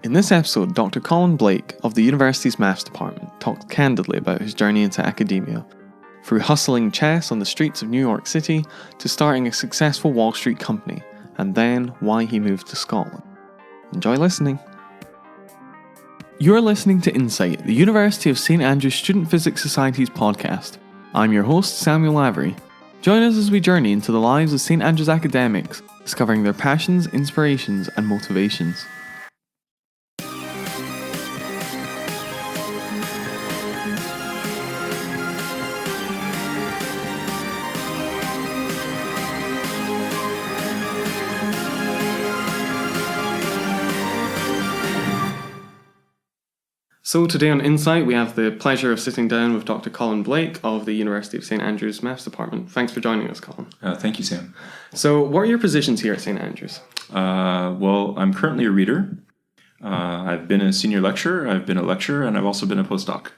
In this episode, Dr. Collin Bleak of the university's maths department talked candidly about his journey into academia, through hustling chess on the streets of New York City to starting a successful Wall Street company, and then why he moved to Scotland. Enjoy listening. You're listening to Insight, the University of St Andrews Student Physics Society's podcast. I'm your host, Samuel Lavery. Join us as we journey into the lives of St Andrews academics, discovering their passions, inspirations, and motivations. So today on Insight, we have the pleasure of sitting down with Dr. Collin Bleak of the University of St Andrews Maths Department. Thanks for joining us, Colin. Thank you, Sam. So what are your positions here at St Andrews? Well, I'm currently a reader. I've been a senior lecturer, I've been a lecturer, and I've also been a postdoc.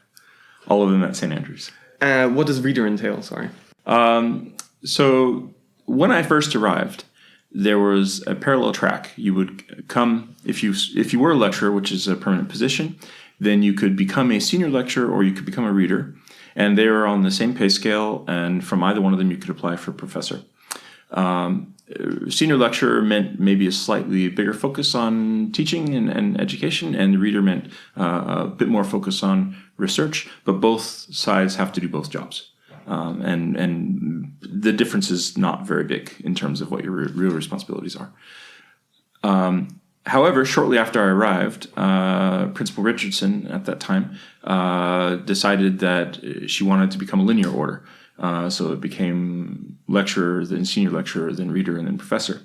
All of them at St Andrews. What does reader entail, sorry? So when I first arrived, there was a parallel track. You would come, if you were a lecturer, which is a permanent position, then you could become a senior lecturer or you could become a reader. And they were on the same pay scale, and from either one of them you could apply for professor. Senior lecturer meant maybe a slightly bigger focus on teaching and education, and the reader meant a bit more focus on research, but both sides have to do both jobs. And the difference is not very big in terms of what your real responsibilities are. However, shortly after I arrived, Principal Richardson at that time decided that she wanted to become a linear order. So it became lecturer, then senior lecturer, then reader, and then professor.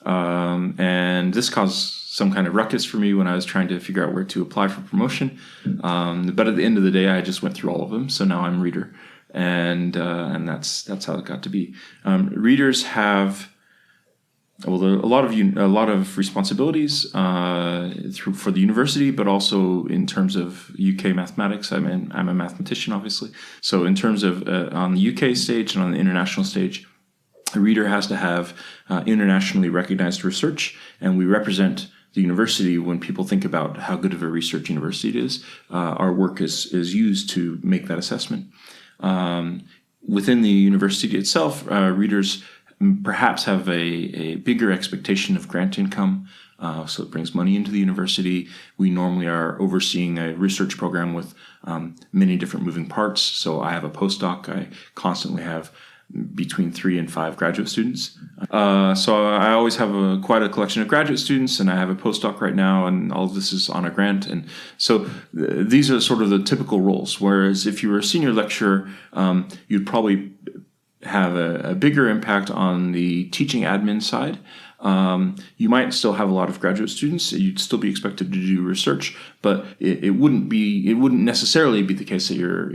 And this caused some kind of ruckus for me when I was trying to figure out where to apply for promotion. But at the end of the day, I just went through all of them. So now I'm reader, and that's how it got to be. Readers have a lot of responsibilities for the university, but also in terms of UK mathematics. I'm a mathematician, obviously. So in terms of on the UK stage and on the international stage, a reader has to have internationally recognized research, and we represent the university when people think about how good of a research university it is. Our work is used to make that assessment. Within the university itself, readers perhaps have a bigger expectation of grant income, so it brings money into the university. We normally are overseeing a research program with many different moving parts. So I have a postdoc. I constantly have between 3 and 5 graduate students. So I always have quite a collection of graduate students, and I have a postdoc right now, and all of this is on a grant. And so these are sort of the typical roles. Whereas if you were a senior lecturer, you'd probably have a bigger impact on the teaching admin side. You might still have a lot of graduate students. You'd still be expected to do research, but it wouldn't necessarily be the case that you're,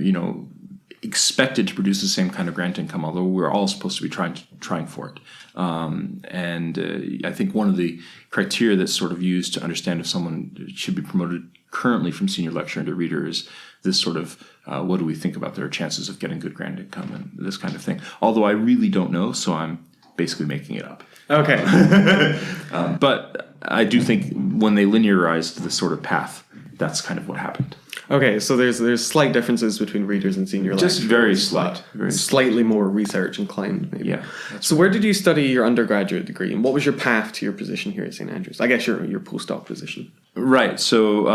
expected to produce the same kind of grant income, although we're all supposed to be trying for it. I think one of the criteria that's sort of used to understand if someone should be promoted currently from senior lecturer into reader is this sort of what do we think about their chances of getting good grant income and this kind of thing. Although I really don't know, so I'm basically making it up. Okay. But I do think when they linearized this sort of path, that's kind of what happened. Okay, so there's slight differences between readers and senior lecturers. Just very slight. Slightly more research inclined, maybe. Yeah. So where did you study your undergraduate degree, and what was your path to your position here at St Andrews? I guess your postdoc position. Right. So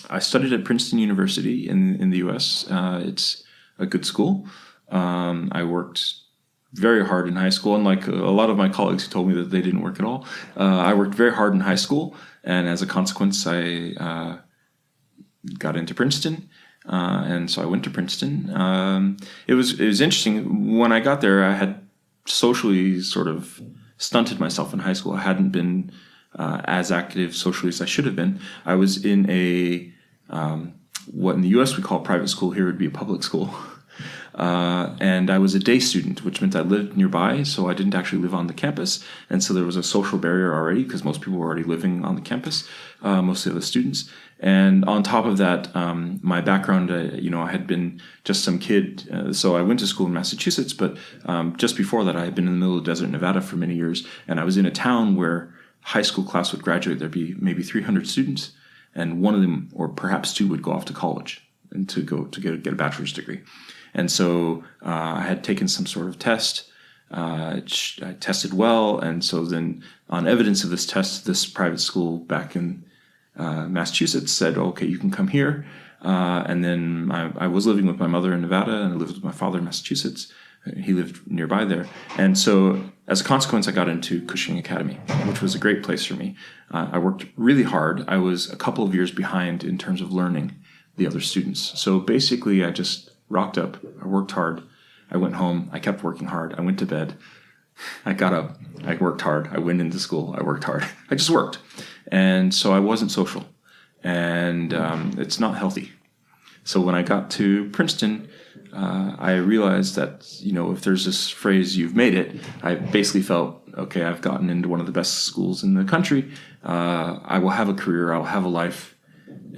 I studied at Princeton University in the U.S. It's a good school. I worked very hard in high school, unlike a lot of my colleagues who told me that they didn't work at all. I worked very hard in high school, and as a consequence, I got into Princeton, and so I went to Princeton. It was interesting. When I got there, I had socially sort of stunted myself in high school. I hadn't been as active socially as I should have been. I was in a what in the U.S. we call private school. Here would be a public school. And I was a day student, which meant I lived nearby, so I didn't actually live on the campus. And so there was a social barrier already because most people were already living on the campus, mostly the students. And on top of that, my background, I had been just some kid. So I went to school in Massachusetts, but just before that, I had been in the middle of the desert, Nevada for many years. And I was in a town where high school class would graduate, there'd be maybe 300 students, and one of them, or perhaps two, would go off to college and to get a bachelor's degree. And so I had taken some sort of test. I tested well, and so then on evidence of this test, this private school back in Massachusetts said, okay, you can come here. And then I was living with my mother in Nevada, and I lived with my father in Massachusetts. He lived nearby there. And so as a consequence, I got into Cushing Academy, which was a great place for me. I worked really hard. I was a couple of years behind in terms of learning the other students. So basically, I just rocked up. I worked hard. I went home. I kept working hard. I went to bed. I got up. I worked hard. I went into school. I worked hard. I just worked. And so I wasn't social. And it's not healthy. So when I got to Princeton, I realized that, if there's this phrase, you've made it, I basically felt, okay, I've gotten into one of the best schools in the country. I will have a career. I will have a life.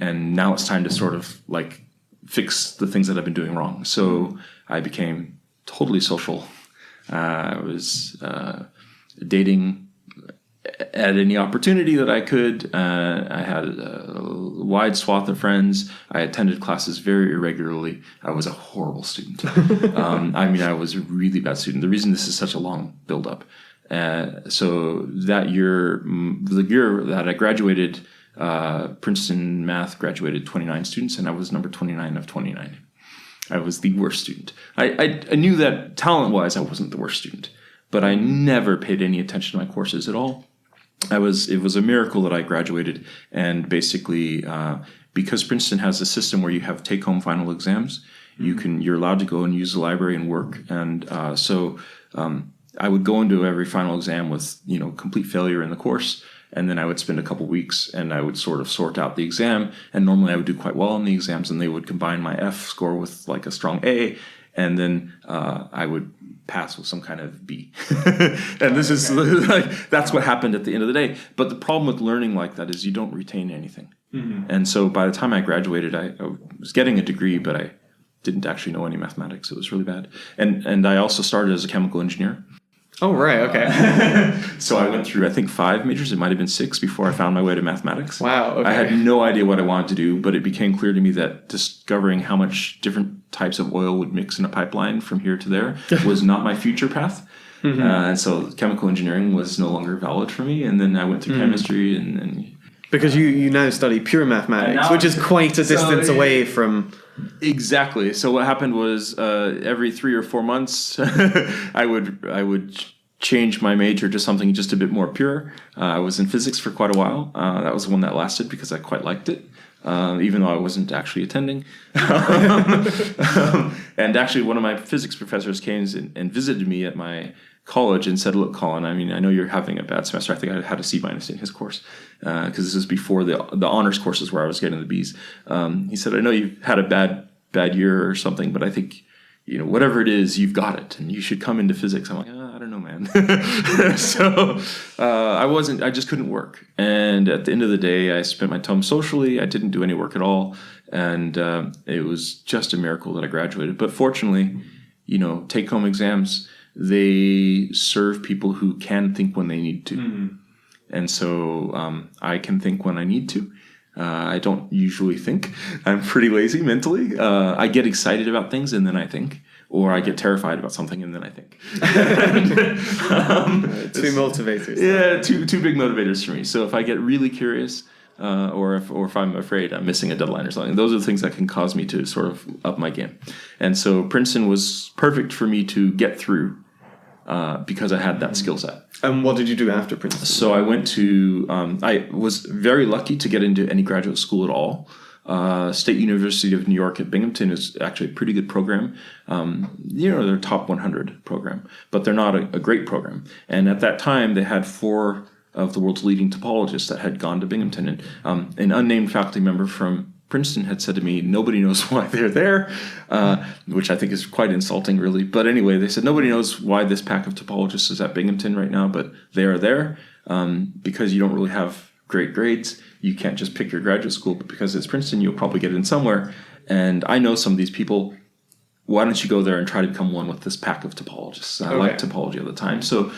And now it's time to sort of fix the things that I've been doing wrong. So I became totally social. I was dating at any opportunity that I could. I had a wide swath of friends. I attended classes very irregularly. I was a horrible student. I was a really bad student. The reason this is such a long build-up. So that year, the year that I graduated, Princeton Math graduated 29 students, and I was number 29 of 29. I was the worst student. I knew that talent-wise I wasn't the worst student, but I never paid any attention to my courses at all. It was a miracle that I graduated, and basically because Princeton has a system where you have take-home final exams, you're allowed to go and use the library and work, and so I would go into every final exam with complete failure in the course. And then I would spend a couple weeks and I would sort of sort out the exam. And normally I would do quite well on the exams, and they would combine my F score with a strong A. And then I would pass with some kind of B. And this is that's what happened at the end of the day. But the problem with learning like that is you don't retain anything. Mm-hmm. And so by the time I graduated, I was getting a degree, but I didn't actually know any mathematics. It was really bad. And I also started as a chemical engineer. Oh, right, okay. So I went through, I think, 5 majors. It might have been 6 before I found my way to mathematics. Wow, okay. I had no idea what I wanted to do, but it became clear to me that discovering how much different types of oil would mix in a pipeline from here to there was not my future path. Mm-hmm. And so chemical engineering was no longer valid for me. And then I went through chemistry and because you now study pure mathematics, which is quite a distance away from... Exactly. So what happened was every 3 or 4 months, I would change my major to something just a bit more pure. I was in physics for quite a while. That was the one that lasted because I quite liked it, even though I wasn't actually attending. And actually, one of my physics professors came and visited me at my college and said, "Look, Colin, I know you're having a bad semester. I think I had a C- in his course because this was before the honors courses where I was getting the Bs." He said, "I know you've had a bad year or something, but I think whatever it is, you've got it, and you should come into physics." I'm like, I don't know, man. So I just couldn't work. And at the end of the day, I spent my time socially. I didn't do any work at all, and it was just a miracle that I graduated. But fortunately, take-home exams, they serve people who can think when they need to. Mm-hmm. And so I can think when I need to. I don't usually think. I'm pretty lazy mentally. I get excited about things and then I think. Or I get terrified about something and then I think. Two motivators. Yeah, two big motivators for me. So if I get really curious or if I'm afraid I'm missing a deadline or something, those are the things that can cause me to sort of up my game. And so Princeton was perfect for me to get through because I had that skill set. And what did you do after Princeton? So I went to, I was very lucky to get into any graduate school at all. State University of New York at Binghamton is actually a pretty good program. They're a top 100 program, but they're not a great program. And at that time, they had 4 of the world's leading topologists that had gone to Binghamton. And an unnamed faculty member from Princeton had said to me, nobody knows why they're there, which I think is quite insulting, really. But anyway, they said, nobody knows why this pack of topologists is at Binghamton right now, but they are there because you don't really have great grades. You can't just pick your graduate school, but because it's Princeton, you'll probably get in somewhere. And I know some of these people. why don't you go there and try to become one with this pack of topologists? I liked topology at the time. So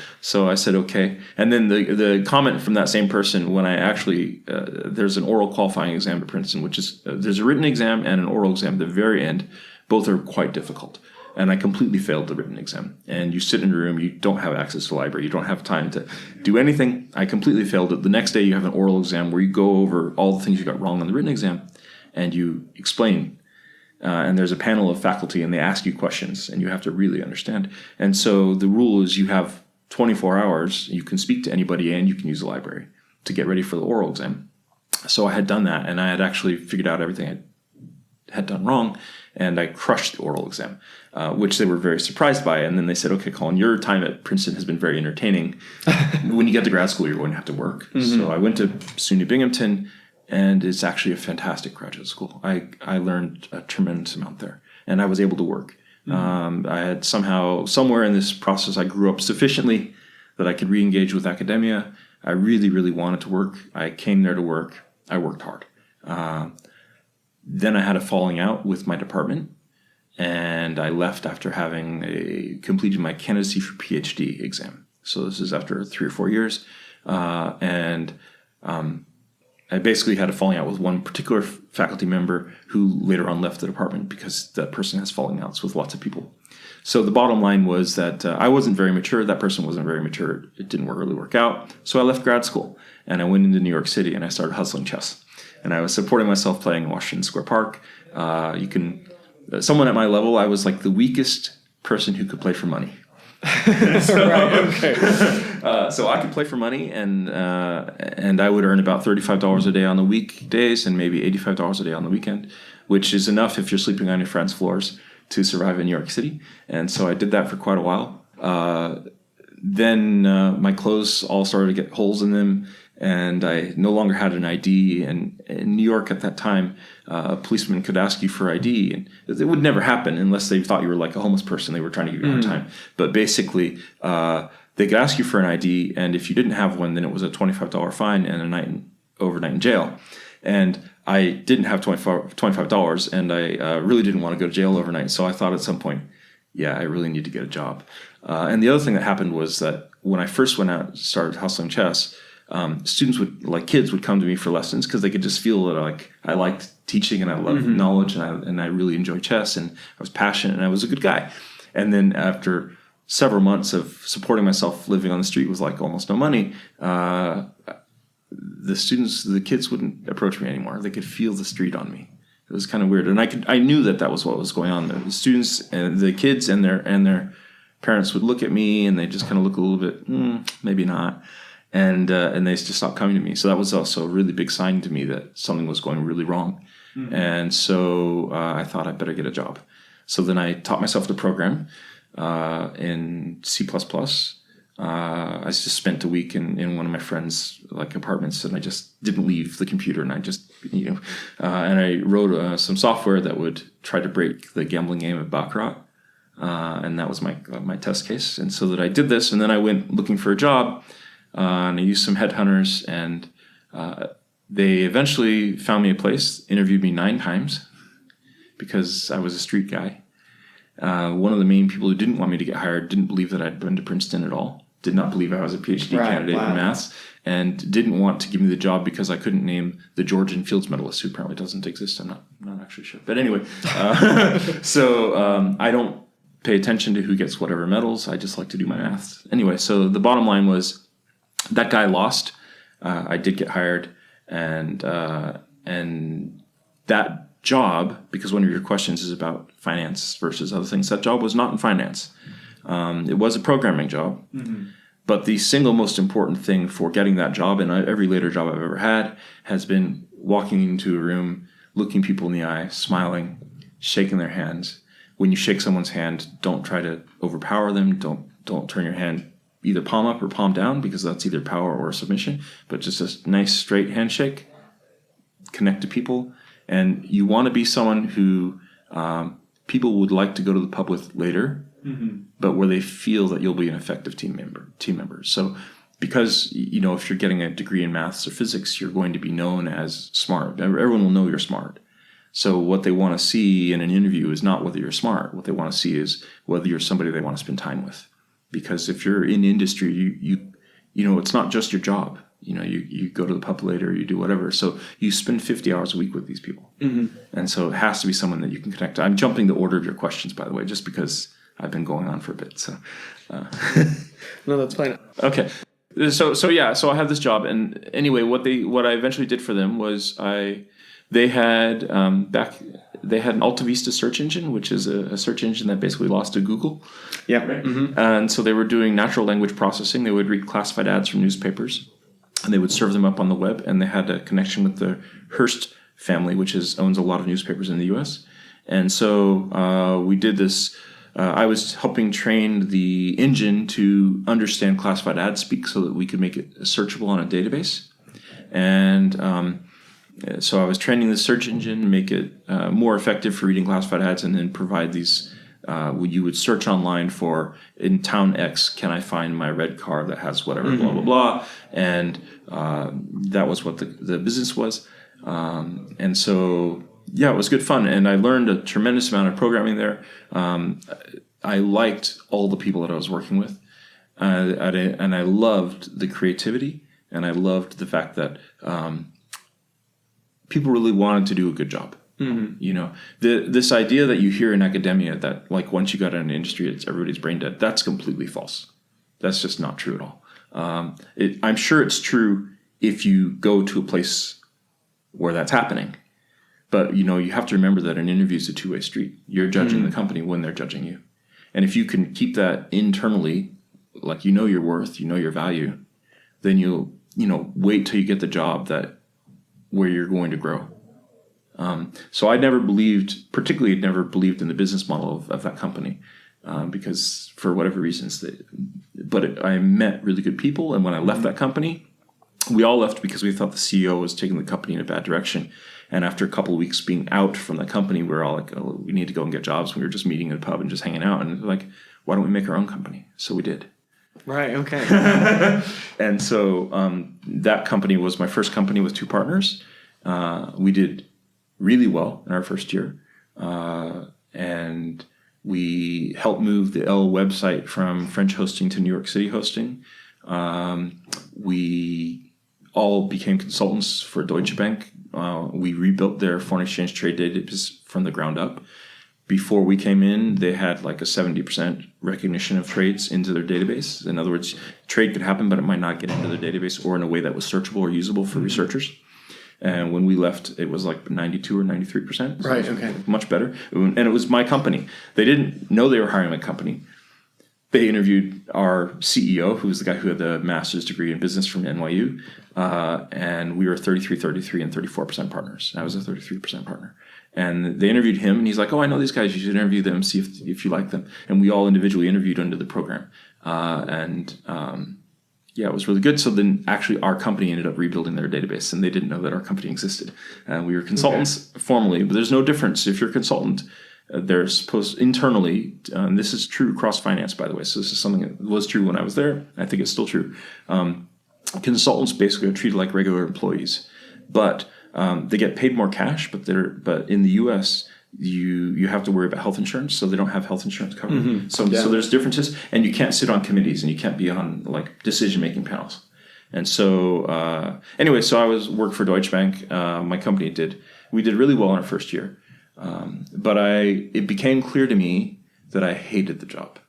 I said, okay. And then the comment from that same person, when I actually, there's an oral qualifying exam at Princeton, which is, there's a written exam and an oral exam at the very end. Both are quite difficult. And I completely failed the written exam. And you sit in a room, you don't have access to the library, you don't have time to do anything. I completely failed it. The next day you have an oral exam where you go over all the things you got wrong on the written exam and you explain. And there's a panel of faculty and they ask you questions and you have to really understand. And so the rule is you have 24 hours, you can speak to anybody and you can use the library to get ready for the oral exam. So I had done that and I had actually figured out everything I had done wrong, and I crushed the oral exam, which they were very surprised by. And then they said, okay, Colin, your time at Princeton has been very entertaining. When you get to grad school, you're going to have to work. Mm-hmm. So I went to SUNY Binghamton, and it's actually a fantastic graduate school. I learned a tremendous amount there, and I was able to work. Mm-hmm. I had somewhere in this process, I grew up sufficiently that I could re-engage with academia. I really, really wanted to work. I came there to work. I worked hard. Then I had a falling out with my department, and I left after having completed my candidacy for PhD exam. So this is after 3 or 4 years. I basically had a falling out with one particular faculty member who later on left the department because that person has falling outs with lots of people. So the bottom line was that I wasn't very mature. That person wasn't very mature. It didn't really work out. So I left grad school, and I went into New York City, and I started hustling chess. And I was supporting myself playing in Washington Square Park. Someone at my level, I was like the weakest person who could play for money. So I could play for money, and I would earn about $35 a day on the weekdays and maybe $85 a day on the weekend, which is enough if you're sleeping on your friends' floors to survive in New York City. And so I did that for quite a while. Then my clothes all started to get holes in them, and I no longer had an ID. And in New York at that time, a policeman could ask you for ID, and it would never happen unless they thought you were like a homeless person. They were trying to give you a hard time. But basically, they could ask you for an ID, and if you didn't have one, then it was a $25 fine and overnight in jail. And I didn't have $25, and I really didn't want to go to jail overnight. So I thought at some point, yeah, I really need to get a job. And the other thing that happened was that when I first went out and started hustling chess, kids would come to me for lessons because they could just feel that I liked teaching and I loved knowledge and I really enjoyed chess and I was passionate and I was a good guy. And then after several months of supporting myself living on the street with like almost no money, the kids wouldn't approach me anymore. They could feel the street on me. It was kind of weird, and I knew that was what was going on. The students and the kids and their parents would look at me, and they just kind of look a little bit, maybe not, and they just stopped coming to me. So that was also a really big sign to me that something was going really wrong. Mm-hmm. And so I thought I'd better get a job. So then I taught myself to program in C++. I just spent a week in one of my friends' apartments, and I just didn't leave the computer. And I just, and I wrote some software that would try to break the gambling game of Baccarat. And that was my test case. And so that I did this, and then I went looking for a job, and I used some headhunters, and they eventually found me a place, interviewed me 9 times because I was a street guy. One of the main people who didn't want me to get hired didn't believe that I'd been to Princeton at all, did not believe I was a PhD candidate in maths, and didn't want to give me the job because I couldn't name the Georgian Fields medalist, who apparently doesn't exist. I'm not actually sure. But anyway, so I don't pay attention to who gets whatever medals. I just like to do my maths. Anyway, so the bottom line was that guy lost. I did get hired, and that job, because one of your questions is about finance versus other things, that job was not in finance. It was a programming job, but the single most important thing for getting that job, and every later job I've ever had, has been walking into a room, looking people in the eye, smiling, shaking their hands. When you shake someone's hand, don't try to overpower them. Don't turn your hand either palm up or palm down, because that's either power or submission, but just a nice straight handshake. Connect to people. And you want to be someone who people would like to go to the pub with later, but where they feel that you'll be an effective team member. So because, if you're getting a degree in maths or physics, you're going to be known as smart. Everyone will know you're smart. So what they want to see in an interview is not whether you're smart. What they want to see is whether you're somebody they want to spend time with. Because if you're in industry, you know, it's not just your job. You know, you go to the pub later, you do whatever. So you spend 50 hours a week with these people. And so it has to be someone that you can connect to. I'm jumping the order of your questions, by the way, just because I've been going on for a bit. So, No, that's fine. okay. So I had this job, and anyway, what I eventually did for them was they had an Alta Vista search engine, which is a search engine that basically lost to Google. Yeah. Right? And so they were doing natural language processing. They would read classified ads from newspapers, and they would serve them up on the web. And they had a connection with the Hearst family, which owns a lot of newspapers in the U.S. And so we did this. I was helping train the engine to understand classified ad speak so that we could make it searchable on a database. And so I was training the search engine, make it more effective for reading classified ads, and then provide these. You would search online for, in town X, can I find my red car that has whatever, blah, blah, blah. And that was what the business was. And so, yeah, it was good fun. And I learned a tremendous amount of programming there. I liked all the people that I was working with. And I loved the creativity. And I loved the fact that people really wanted to do a good job. You know, this idea that you hear in academia that, like, once you got in an industry, everybody's brain dead. That's completely false. That's just not true at all. I'm sure it's true if you go to a place where that's happening. But, you know, you have to remember that an interview is a two-way street. You're judging the company when they're judging you. And if you can keep that internally, like, you know your worth, you know your value, then you'll, you know, wait till you get the job where you're going to grow. So I never believed in the business model of that company because for whatever reasons. I met really good people, and when I left that company, we all left because we thought the CEO was taking the company in a bad direction. And after a couple of weeks being out from the company, we were all like, oh, we need to go and get jobs. We were just meeting in a pub and just hanging out. And like, why don't we make our own company? So we did. Right, okay. And so that company was my first company with two partners. We did really well in our first year. And we helped move the L website from French hosting to New York City hosting. We all became consultants for Deutsche Bank. We rebuilt their foreign exchange trade database from the ground up. Before we came in, they had like a 70% recognition of trades into their database. In other words, trade could happen, but it might not get into their database or in a way that was searchable or usable for researchers. And when we left, it was like 92 or 93%. So right, okay. Much better. And it was my company. They didn't know they were hiring my company. They interviewed our CEO, who was the guy who had the master's degree in business from NYU. And we were 33 and 34% partners. I was a 33% partner. And they interviewed him, and he's like, oh, I know these guys. You should interview them, see if you like them. And we all individually interviewed under the program. Yeah, it was really good. So then actually our company ended up rebuilding their database, and they didn't know that our company existed. We were consultants formally, but there's no difference. If you're a consultant, they're supposed internally, and this is true across finance, by the way. So this is something that was true when I was there. I think it's still true. Consultants basically are treated like regular employees, but they get paid more cash. But in the U.S., you have to worry about health insurance, so they don't have health insurance coverage. Mm-hmm. So there's differences, and you can't sit on committees, and you can't be on like decision-making panels. And so anyway, so I worked for Deutsche Bank. My company we did really well in our first year, but it became clear to me that I hated the job,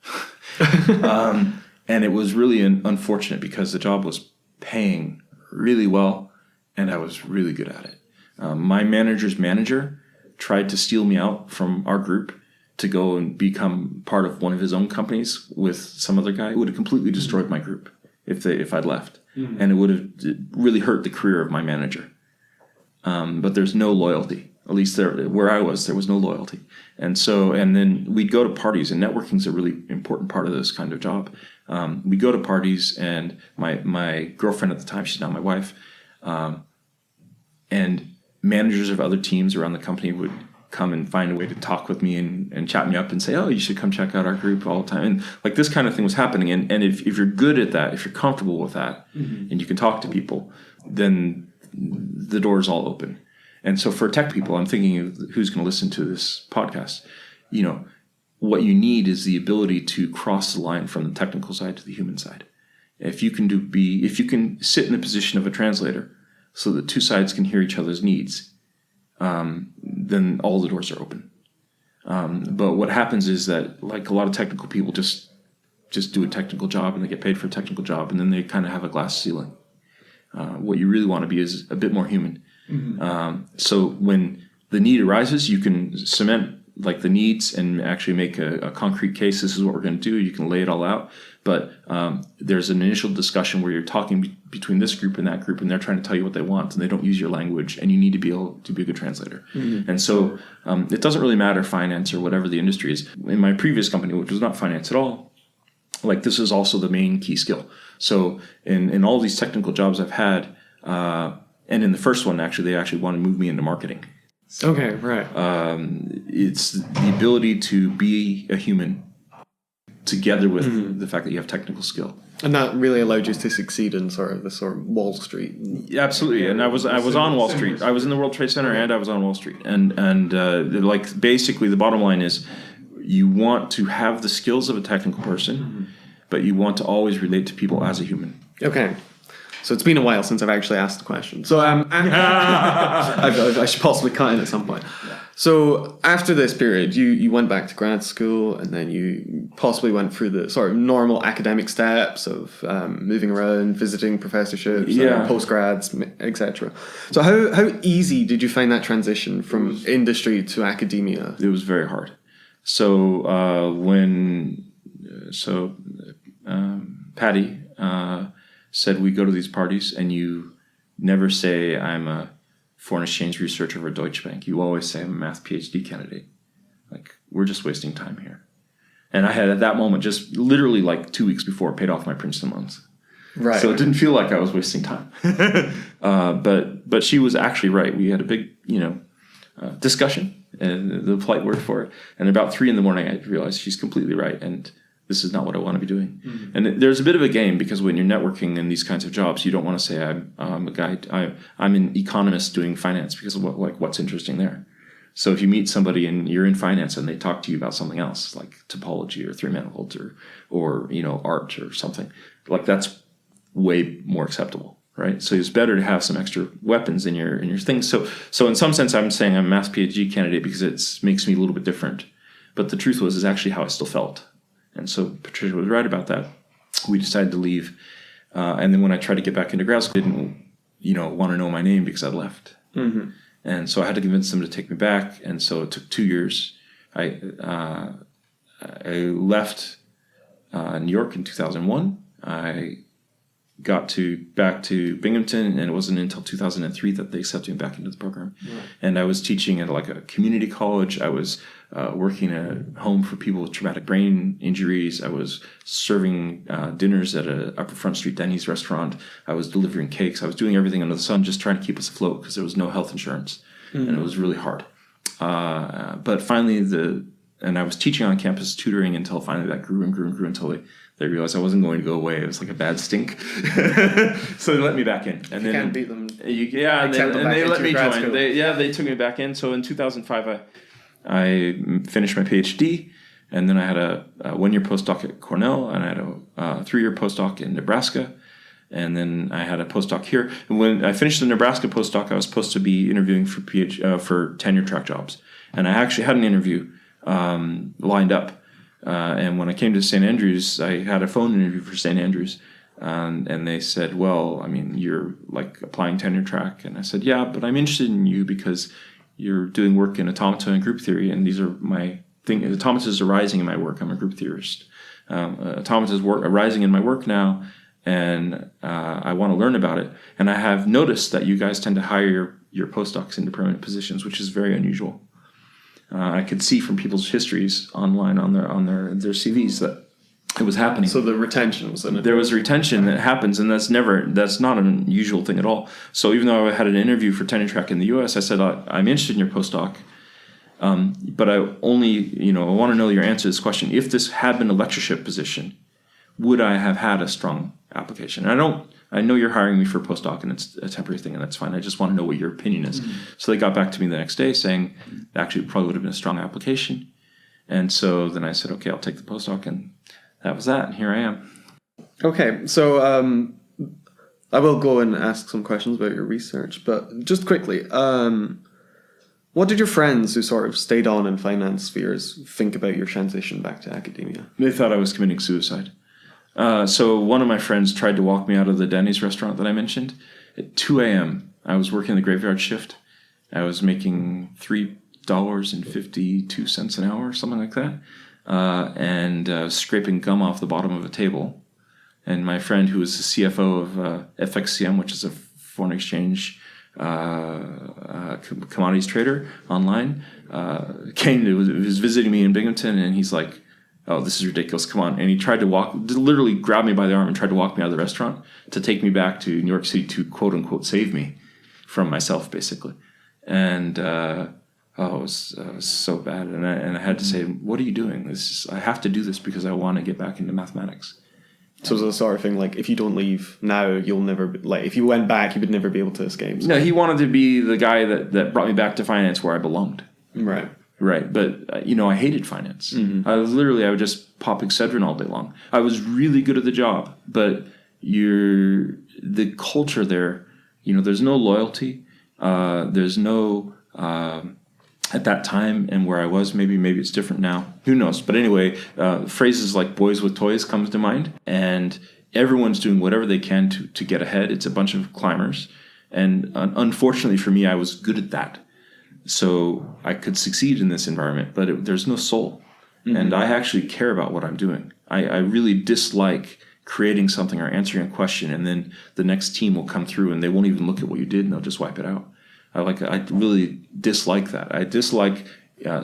and it was really unfortunate because the job was paying really well, and I was really good at it. My manager's manager tried to steal me out from our group to go and become part of one of his own companies with some other guy. It would have completely destroyed my group if I'd left. Mm-hmm. And it would have really hurt the career of my manager. But there's no loyalty. At least where I was, there was no loyalty. And then we'd go to parties, and networking is a really important part of this kind of job. We'd go to parties, and my girlfriend at the time, she's now my wife, and managers of other teams around the company would come and find a way to talk with me and chat me up and say, oh, you should come check out our group all the time. And like this kind of thing was happening. And if you're good at that, if you're comfortable with that, mm-hmm. and you can talk to people, then the door's all open. And so for tech people, I'm thinking of who's going to listen to this podcast. You know, what you need is the ability to cross the line from the technical side to the human side. If you can sit in the position of a translator so that two sides can hear each other's needs, then all the doors are open. But what happens is that, like, a lot of technical people just do a technical job and they get paid for a technical job, and then they kind of have a glass ceiling. What you really want to be is a bit more human. So when the need arises, you can cement like the needs and actually make a concrete case. This is what we're going to do. You can lay it all out. But there's an initial discussion where you're talking between this group and that group, and they're trying to tell you what they want, and they don't use your language, and you need to be able to be a good translator. And so it doesn't really matter finance or whatever the industry is. In my previous company, which was not finance at all, like, this is also the main key skill. So in all these technical jobs I've had, and in the first one, actually, they actually want to move me into marketing. Okay, right. It's the ability to be a human together with the fact that you have technical skill. And that really allowed you to succeed in sort of Wall Street. Yeah, absolutely. And I was on Wall Street. I was in the World Trade Center and I was on Wall Street. And like, basically the bottom line is, you want to have the skills of a technical person, but you want to always relate to people as a human. Okay. So it's been a while since I've actually asked the question. So I should possibly cut in at some point. So after this period, you went back to grad school, and then you possibly went through the sort of normal academic steps of moving around, visiting professorships, postgrads, etc. So how easy did you find that transition from industry to academia? It was very hard. So Patty said, we go to these parties and you never say I'm a foreign exchange researcher for Deutsche Bank. You always say I'm a math PhD candidate. Like, we're just wasting time here. And I had, at that moment, just literally like 2 weeks before, paid off my Princeton loans. Right. So it didn't feel like I was wasting time. But she was actually right. We had a big, discussion, and the polite word for it. And about 3 a.m, I realized she's completely right. And this is not what I want to be doing. And there's a bit of a game, because when you're networking in these kinds of jobs, you don't want to say I'm a guy. I'm an economist doing finance, because of what's interesting there. So if you meet somebody and you're in finance and they talk to you about something else, like topology or three-manifolds or art or something, like, that's way more acceptable, right? So it's better to have some extra weapons in your things. So in some sense, I'm saying I'm a math PhD candidate because it makes me a little bit different. But the truth is actually how I still felt. And so Patricia was right about that. We decided to leave. And then when I tried to get back into grad school, I didn't want to know my name because I'd left. And so I had to convince them to take me back. And so it took 2 years. I left New York in 2001. I got back to Binghamton, and it wasn't until 2003 that they accepted me back into the program. Right. And I was teaching at like a community college. I was working at a home for people with traumatic brain injuries. I was serving dinners at a Upper Front Street Denny's restaurant. I was delivering cakes. I was doing everything under the sun, just trying to keep us afloat, because there was no health insurance, and it was really hard. But finally, and I was teaching on campus, tutoring, until finally that grew and grew and grew until they realized I wasn't going to go away. It was like a bad stink. So they let me back in. And you can't beat them. And they let me join. They took me back in. So in 2005, I finished my PhD, and then I had a 1-year postdoc at Cornell, and I had a 3-year postdoc in Nebraska, and then I had a postdoc here. And when I finished the Nebraska postdoc, I was supposed to be interviewing for tenure track jobs, and I actually had an interview lined up. And when I came to St. Andrews, I had a phone interview for St. Andrews, and they said, well, I mean, you're like applying tenure track. And I said, yeah, but I'm interested in you because you're doing work in automata and group theory, and these are my thing. Automata are rising in my work. I'm a group theorist. Automata are rising in my work now, and I want to learn about it. And I have noticed that you guys tend to hire your postdocs into permanent positions, which is very unusual. I could see from people's histories online on their CVs that it was happening. So the retention was in it. There was retention that happens, and that's not an unusual thing at all. So even though I had an interview for tenure track in the U.S., I said, I'm interested in your postdoc, but I only, I want to know your answer to this question. If this had been a lectureship position, would I have had a strong application? And I know you're hiring me for a postdoc and it's a temporary thing, and that's fine. I just want to know what your opinion is. So they got back to me the next day saying, actually, it probably would have been a strong application. And so then I said, okay, I'll take the postdoc, and that was that, and here I am. Okay, so I will go and ask some questions about your research, but just quickly, what did your friends who sort of stayed on in finance spheres think about your transition back to academia? They thought I was committing suicide. So one of my friends tried to walk me out of the Denny's restaurant that I mentioned at 2 a.m. I was working the graveyard shift. I was making $3.52 an hour, something like that, and scraping gum off the bottom of a table. And my friend, who was the CFO of FXCM, which is a foreign exchange commodities trader online, was visiting me in Binghamton, and he's like, "Oh, this is ridiculous, come on." And he tried to literally grabbed me by the arm and tried to walk me out of the restaurant to take me back to New York City to quote unquote save me from myself, basically. And it was so bad. And I had to say, "What are you doing? I have to do this because I want to get back into mathematics." So it's the sort of thing like, if you don't leave now, you'll never, like, if you went back, you would never be able to escape. So. No, he wanted to be the guy that brought me back to finance where I belonged. Right. Right. But, I hated finance. Mm-hmm. I would just pop Excedrin all day long. I was really good at the job, but the culture there, there's no loyalty. There's no, at that time and where I was, maybe it's different now. Who knows? But anyway, phrases like boys with toys comes to mind, and everyone's doing whatever they can to get ahead. It's a bunch of climbers. And unfortunately for me, I was good at that. So I could succeed in this environment, but there's no soul. Mm-hmm. And I actually care about what I'm doing. I really dislike creating something or answering a question, and then the next team will come through and they won't even look at what you did and they'll just wipe it out. I really dislike that. I dislike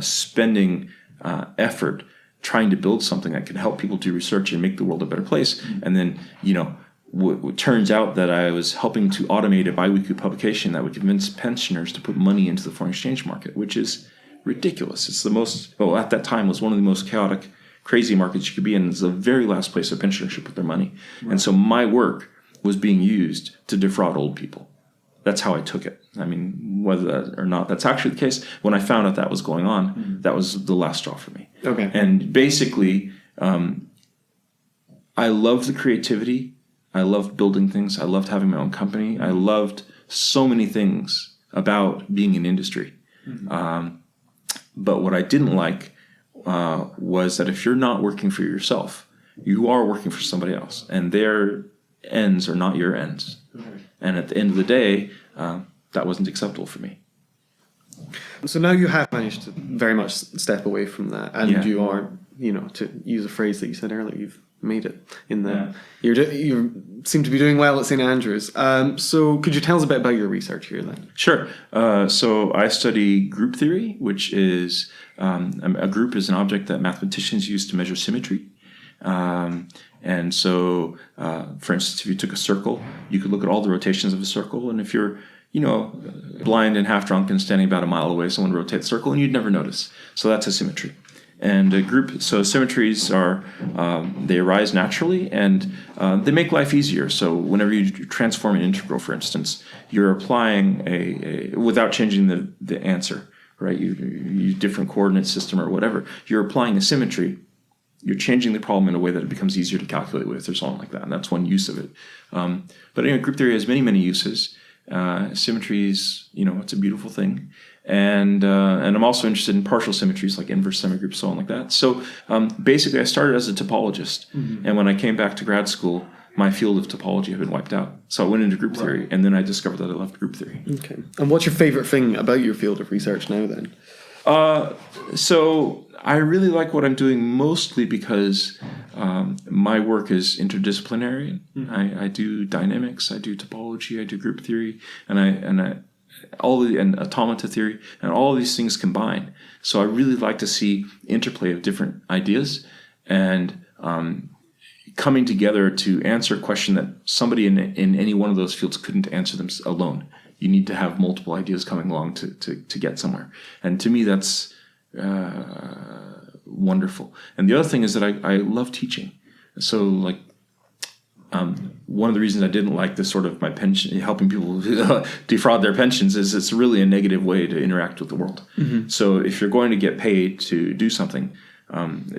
spending effort trying to build something that can help people do research and make the world a better place. And then, it turns out that I was helping to automate a biweekly publication that would convince pensioners to put money into the foreign exchange market, which is ridiculous. It's at that time was one of the most chaotic, crazy markets you could be in. It's the very last place a pensioner should put their money. Right. And so my work was being used to defraud old people. That's how I took it. I mean, whether that or not, that's actually the case. When I found out that was going on, that was the last straw for me. Okay. And basically, I loved the creativity. I loved building things. I loved having my own company. I loved so many things about being in industry. Mm-hmm. But what I didn't like was that if you're not working for yourself, you are working for somebody else, and their ends are not your ends. Okay. And at the end of the day, that wasn't acceptable for me. So now you have managed to very much step away from that, and you are, to use a phrase that you said earlier, you've made it in the. Yeah. You seem to be doing well at St. Andrews. So could you tell us a bit about your research here then? Sure. So I study group theory, which is a group is an object that mathematicians use to measure symmetry. And so, for instance, if you took a circle, you could look at all the rotations of a circle. And if you're, blind and half drunk and standing about a mile away, someone would rotate the circle and you'd never notice. So that's a symmetry. And so symmetries they arise naturally, and they make life easier. So whenever you transform an integral, for instance, you're applying without changing the answer, right? You use different coordinate system or whatever. You're applying a symmetry. You're changing the problem in a way that it becomes easier to calculate with, or something like that. And that's one use of it. But group theory has many, many uses. Symmetries, it's a beautiful thing. And I'm also interested in partial symmetries like inverse semigroups, so on like that. So basically, I started as a topologist. Mm-hmm. And when I came back to grad school, my field of topology had been wiped out. So I went into group theory, and then I discovered that I loved group theory. Okay. And what's your favorite thing about your field of research now then? So I really like what I'm doing mostly because my work is interdisciplinary. Mm-hmm. I do dynamics, I do topology, I do group theory, and automata theory, and all of these things combine. So I really like to see interplay of different ideas and coming together to answer a question that somebody in any one of those fields couldn't answer them alone. You need to have multiple ideas coming along to get somewhere. And to me, that's wonderful. And the other thing is that I love teaching. So one of the reasons I didn't like this sort of my pension, helping people defraud their pensions, is it's really a negative way to interact with the world. So if you're going to get paid to do something,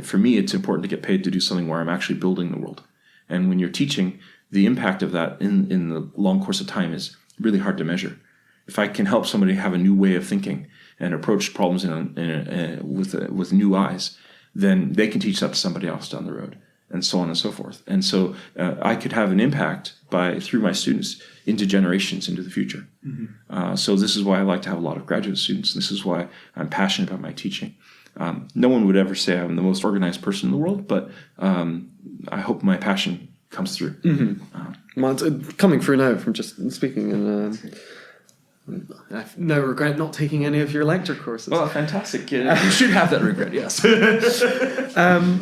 for me, it's important to get paid to do something where I'm actually building the world. And when you're teaching, the impact of that in the long course of time is really hard to measure. If I can help somebody have a new way of thinking and approach problems with new eyes, then they can teach that to somebody else down the road, and so on and so forth. And so I could have an impact through my students into generations into the future. So this is why I like to have a lot of graduate students. This is why I'm passionate about my teaching. No one would ever say I'm the most organized person in the world, but I hope my passion comes through. Well, it's coming through now from just speaking, and I have no regret not taking any of your lecture courses. Well, fantastic. You should have that regret, yes.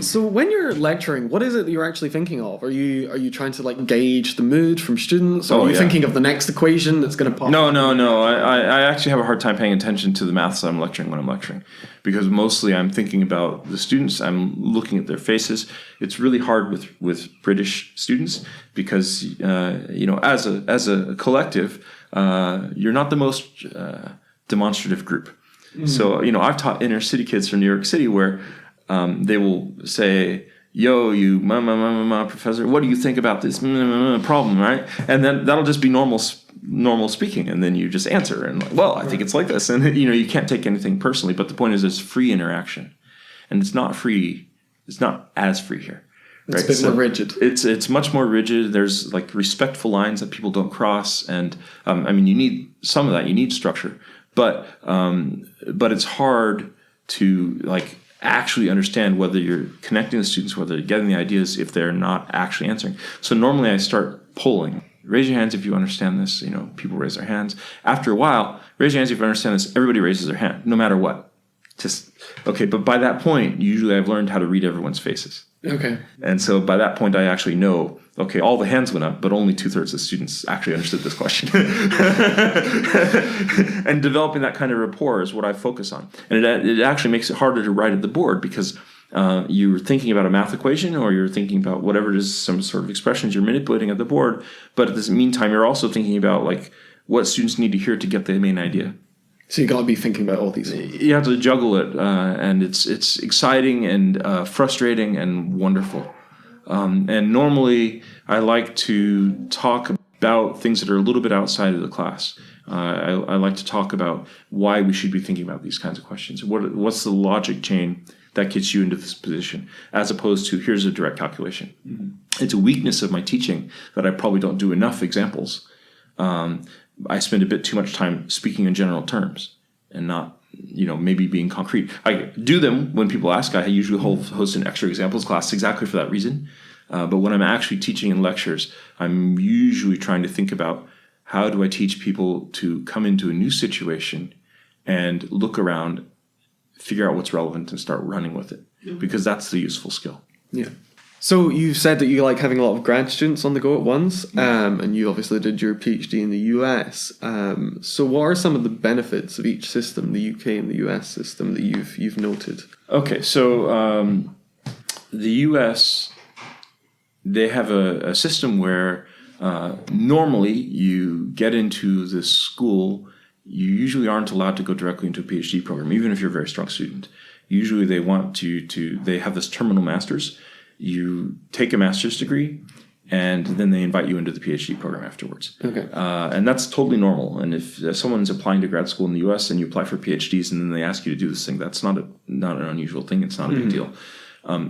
So when you're lecturing, what is it that you're actually thinking of? Are you trying to like gauge the mood from students? Or are you thinking of the next equation that's going to pop? No. I actually have a hard time paying attention to the maths I'm lecturing when I'm lecturing, because mostly I'm thinking about the students. I'm looking at their faces. It's really hard with British students because as a collective, you're not the most demonstrative group. So, I've taught inner city kids from New York City where they will say, yo, you professor, what do you think about this problem, right? And then that'll just be normal speaking. And then you just answer and I think it's like this. And, you can't take anything personally. But the point is there's free interaction. And it's not free. It's not as free here. It's a bit more rigid. It's much more rigid. There's like respectful lines that people don't cross, and you need some of that. You need structure, but it's hard to like actually understand whether you're connecting the students, whether they're getting the ideas, if they're not actually answering. So normally I start polling. Raise your hands if you understand this. People raise their hands. After a while, raise your hands if you understand this. Everybody raises their hand, no matter what. But by that point, usually I've learned how to read everyone's faces. Okay. And so by that point, I actually know, all the hands went up, but only 2/3 of the students actually understood this question. And developing that kind of rapport is what I focus on. And it actually makes it harder to write at the board because you're thinking about a math equation or you're thinking about whatever it is, some sort of expressions you're manipulating at the board. But at the meantime, you're also thinking about like what students need to hear to get the main idea. So you got to be thinking about all these things. You have to juggle it, and it's exciting and frustrating and wonderful. And normally, I like to talk about things that are a little bit outside of the class. I like to talk about why we should be thinking about these kinds of questions. What's the logic chain that gets you into this position, as opposed to here's a direct calculation. It's a weakness of my teaching that I probably don't do enough examples. I spend a bit too much time speaking in general terms and not, maybe being concrete. I do them when people ask. I usually host an extra examples class exactly for that reason. But when I'm actually teaching in lectures, I'm usually trying to think about how do I teach people to come into a new situation and look around, figure out what's relevant and start running with it, because that's the useful skill. Yeah. So you said that you like having a lot of grad students on the go at once, and you obviously did your PhD in the US. So what are some of the benefits of each system, the UK and the US system, that you've noted? Okay, so the US, they have a system where normally you get into this school, you usually aren't allowed to go directly into a PhD program, even if you're a very strong student. Usually they want they have this terminal master's. You take a master's degree, and then they invite you into the PhD program afterwards. Okay. And that's totally normal. And if someone's applying to grad school in the U.S. and you apply for PhDs and then they ask you to do this thing, that's not an unusual thing. It's not a big deal.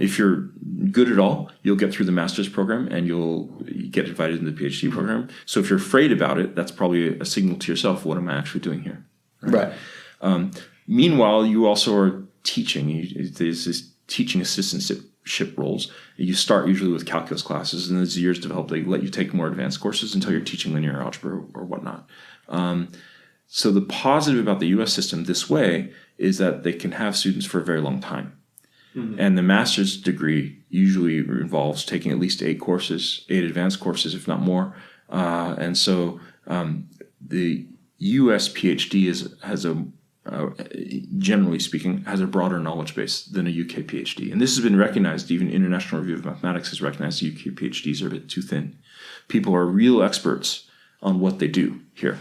If you're good at all, you'll get through the master's program and you'll get invited into the PhD program. So if you're afraid about it, that's probably a signal to yourself, what am I actually doing here? Right. Meanwhile, you also are teaching. There's this teaching assistantship roles. You start usually with calculus classes, and as years develop, they let you take more advanced courses until you're teaching linear algebra or whatnot. So the positive about the U.S. system this way is that they can have students for a very long time. And the master's degree usually involves taking at least 8 advanced courses, if not more. And so the U.S. PhD has a generally speaking, has a broader knowledge base than a UK PhD. And this has been recognized. Even International Review of Mathematics has recognized UK PhDs are a bit too thin. People are real experts on what they do here.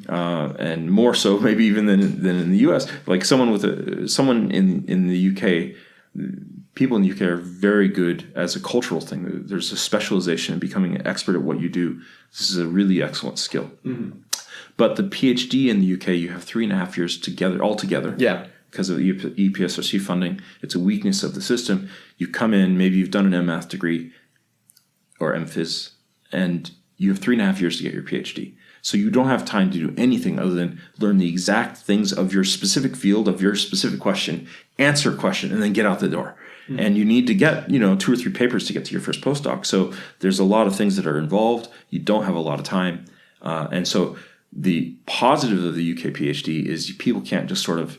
And more so maybe even than in the US. Like someone in the UK, people in the UK are very good as a cultural thing. There's a specialization in becoming an expert at what you do. This is a really excellent skill. But the PhD in the UK, you have 3.5 years altogether. Yeah. Because of EPSRC funding. It's a weakness of the system. You come in, maybe you've done an MMath degree or MPhys, and you have 3.5 years to get your PhD. So you don't have time to do anything other than learn the exact things of your specific field, of your specific question, answer a question, and then get out the door. And you need to get, 2 or 3 papers to get to your first postdoc. So there's a lot of things that are involved. You don't have a lot of time. And so the positive of the UK PhD is people can't just sort of,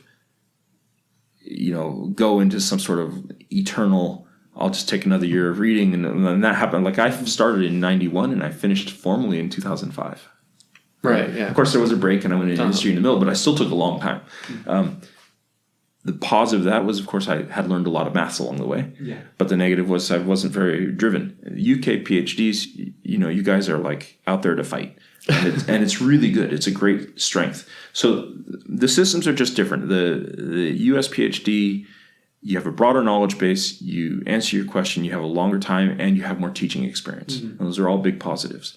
go into some sort of eternal, I'll just take another year of reading. And that happened. Like I started in 91 and I finished formally in 2005. Right, yeah. Of course, there was a break and I went into industry in the middle, but I still took a long time. The positive of that was, of course, I had learned a lot of maths along the way. Yeah. But the negative was I wasn't very driven. UK PhDs, you guys are like out there to fight. And it's really good. It's a great strength. So the systems are just different. The US PhD, you have a broader knowledge base, you answer your question, you have a longer time, and you have more teaching experience. Those are all big positives.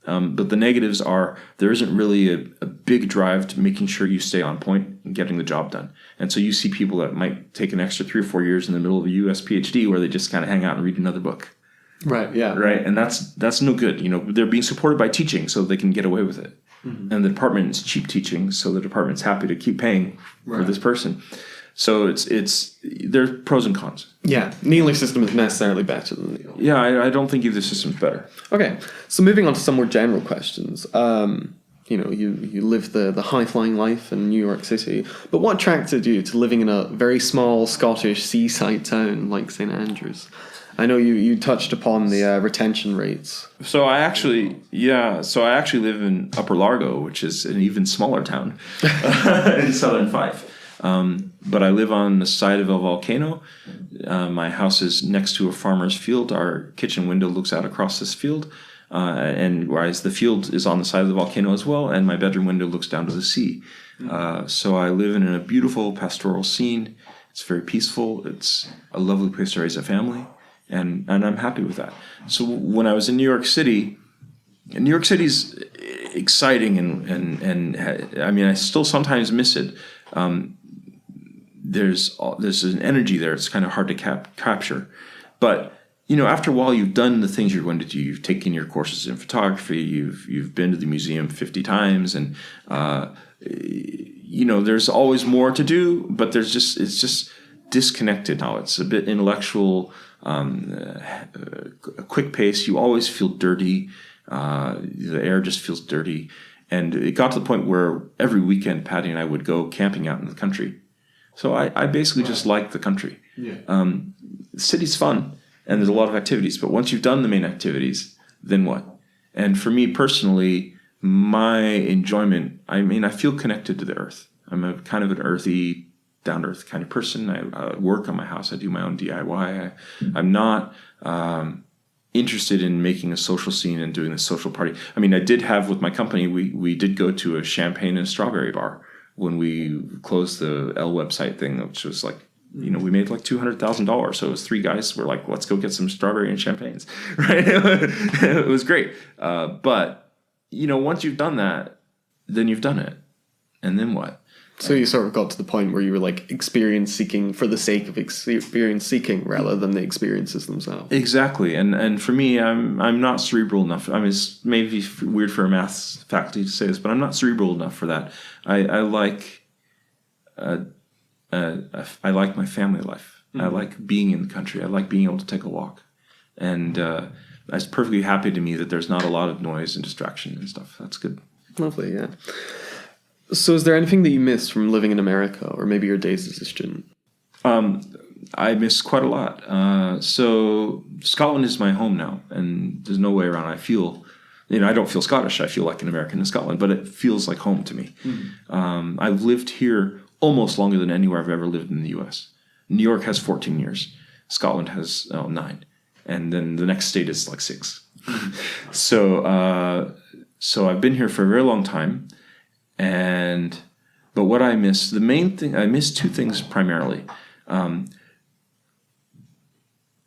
But the negatives are there isn't really a big drive to making sure you stay on point and getting the job done. And so you see people that might take an extra 3 or 4 years in the middle of a US PhD where they just kind of hang out and read another book. Right, yeah. Right, and that's no good. They're being supported by teaching so they can get away with it. And the department is cheap teaching, so the department's happy to keep paying for this person. So there's pros and cons. Yeah, neither system is necessarily better than the other. Yeah, I don't think either system's better. Okay, so moving on to some more general questions. You live the high-flying life in New York City, but what attracted you to living in a very small Scottish seaside town like St Andrews? I know you touched upon the retention rates. So I actually live in Upper Largo, which is an even smaller town in southern Fife. But I live on the side of a volcano. My house is next to a farmer's field. Our kitchen window looks out across this field, and whereas the field is on the side of the volcano as well, and my bedroom window looks down to the sea. So I live in a beautiful pastoral scene. It's very peaceful. It's a lovely place to raise a family, and I'm happy with that. So when I was in New York City's exciting, and I mean I still sometimes miss it. There's an energy there. It's kind of hard to capture. But, after a while, you've done the things you're going to do. You've taken your courses in photography. You've been to the museum 50 times. And, there's always more to do. But it's just disconnected now. It's a bit intellectual, a quick pace. You always feel dirty. The air just feels dirty. And it got to the point where every weekend, Patty and I would go camping out in the country. So I basically just like the country. Yeah. The city's fun, and there's a lot of activities. But once you've done the main activities, then what? And for me personally, my enjoyment, I feel connected to the earth. I'm a kind of an earthy, down-to-earth kind of person. I work on my house. I do my own DIY. I'm not interested in making a social scene and doing a social party. I did have with my company, we did go to a champagne and strawberry bar when we closed the L website thing, which was like, we made like $200,000. So it was 3 guys were like, let's go get some strawberry and champagnes, right? It was great. But, once you've done that, then you've done it. And then what? So you sort of got to the point where you were like experience seeking for the sake of experience seeking rather than the experiences themselves. Exactly. And for me, I'm not cerebral enough. It's maybe weird for a maths faculty to say this, but I'm not cerebral enough for that. I like my family life. Mm-hmm. I like being in the country. I like being able to take a walk. And it's perfectly happy to me that there's not a lot of noise and distraction and stuff. That's good. Lovely, yeah. So is there anything that you miss from living in America or maybe your days as a student? I miss quite a lot. So Scotland is my home now, and there's no way around. I feel, I don't feel Scottish. I feel like an American in Scotland, but it feels like home to me. Mm-hmm. I've lived here almost longer than anywhere I've ever lived in the U.S. New York has 14 years. Scotland has 9. And then the next state is like 6. So I've been here for a very long time. But what I miss, the main thing, I miss 2 things primarily.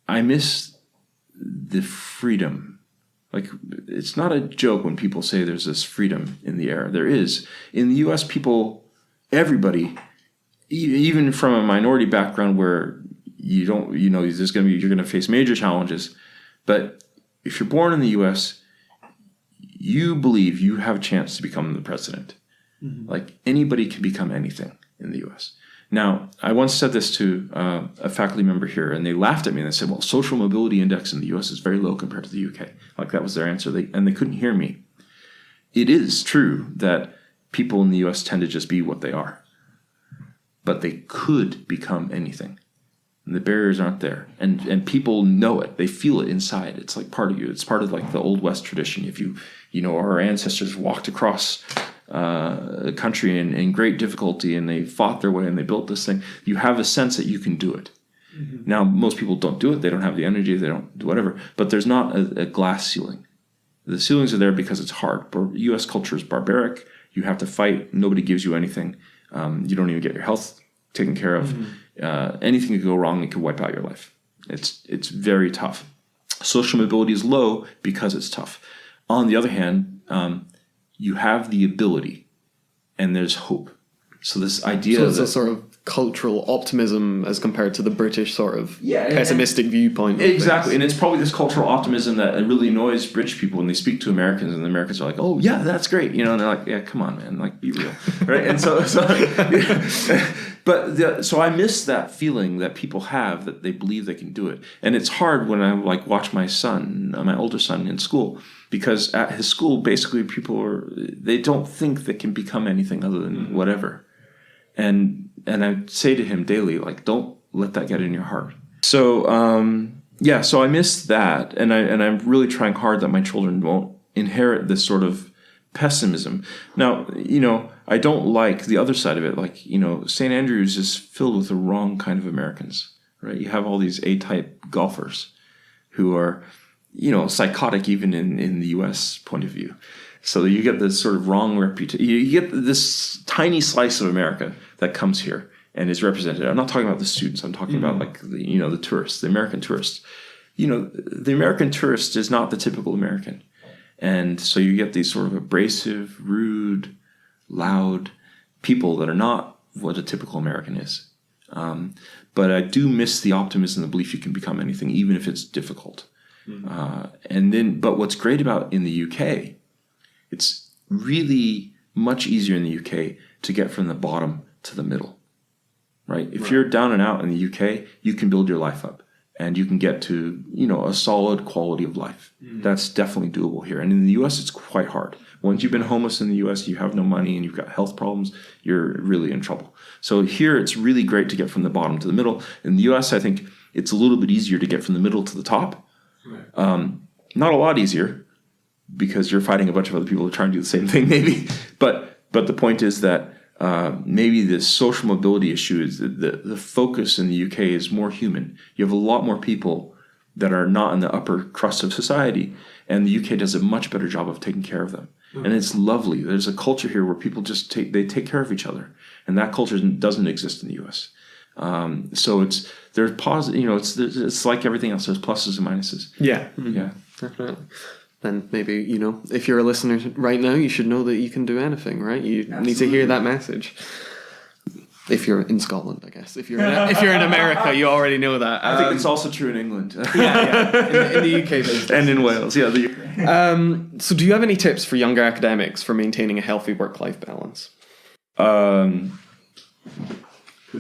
I miss the freedom. Like, it's not a joke when people say there's this freedom in the air. There is. In the U.S., everybody, even from a minority background where you're going to face major challenges. But if you're born in the U.S., you believe you have a chance to become the president. Mm-hmm. Like, anybody can become anything in the U.S. Now, I once said this to a faculty member here, and they laughed at me, and they said, well, social mobility index in the U.S. is very low compared to the U.K. Like, that was their answer, and they couldn't hear me. It is true that people in the U.S. tend to just be what they are, but they could become anything. And the barriers aren't there, and people know it. They feel it inside. It's like part of you. It's part of like the Old West tradition. If our ancestors walked across a country in great difficulty, and they fought their way, and they built this thing, you have a sense that you can do it. Mm-hmm. Now, most people don't do it. They don't have the energy. They don't do whatever. But there's not a glass ceiling. The ceilings are there because it's hard. U.S. culture is barbaric. You have to fight. Nobody gives you anything. You don't even get your health taken care of. Mm-hmm. Anything could go wrong. It could wipe out your life. It's very tough. Social mobility is low because it's tough. On the other hand, you have the ability, and there's hope. So this idea, so it's a sort of cultural optimism as compared to the British sort of pessimistic viewpoint. Exactly, and it's probably this cultural optimism that really annoys British people when they speak to Americans, and the Americans are like, "Oh yeah, that's great," and they're like, "Yeah, come on, man, like be real, right?" And so I miss that feeling that people have that they believe they can do it, and it's hard when I like watch my older son in school. Because at his school, basically, they don't think they can become anything other than whatever. And I say to him daily, like, don't let that get in your heart. So, so I miss that. And I'm really trying hard that my children won't inherit this sort of pessimism. Now, I don't like the other side of it. Like, St. Andrews is filled with the wrong kind of Americans, right? You have all these A-type golfers who are, psychotic even in the U.S. point of view. So you get this sort of wrong reputation. You get this tiny slice of America that comes here and is represented. I'm not talking about the students. I'm talking about like the tourists, the American tourists. The American tourist is not the typical American. And so you get these sort of abrasive, rude, loud people that are not what a typical American is. But I do miss the optimism, the belief you can become anything, even if it's difficult. But what's great about in the UK, it's really much easier in the UK to get from the bottom to the middle, right? If you're down and out in the UK, you can build your life up and you can get to, a solid quality of life. That's definitely doable here. And in the US, it's quite hard. Once you've been homeless in the US, you have no money and you've got health problems, you're really in trouble. So here, it's really great to get from the bottom to the middle. In the US, I think it's a little bit easier to get from the middle to the top. Right. Not a lot easier because you're fighting a bunch of other people who are trying to do the same thing, maybe. But the point is that maybe this social mobility issue is the focus in the UK is more human. You have a lot more people that are not in the upper crust of society, and the UK does a much better job of taking care of them. Mm-hmm. And it's lovely. There's a culture here where people just take care of each other, and that culture doesn't exist in the US. So there's positive, it's like everything else. There's pluses and minuses. Yeah. Mm-hmm. Yeah, definitely. And maybe, if you're a listener right now, you should know that you can do anything, right? You need to hear that message. If you're in Scotland, I guess. If you're in America, you already know that. I think it's also true in England. In the UK. And in Wales, the UK. So do you have any tips for younger academics for maintaining a healthy work-life balance?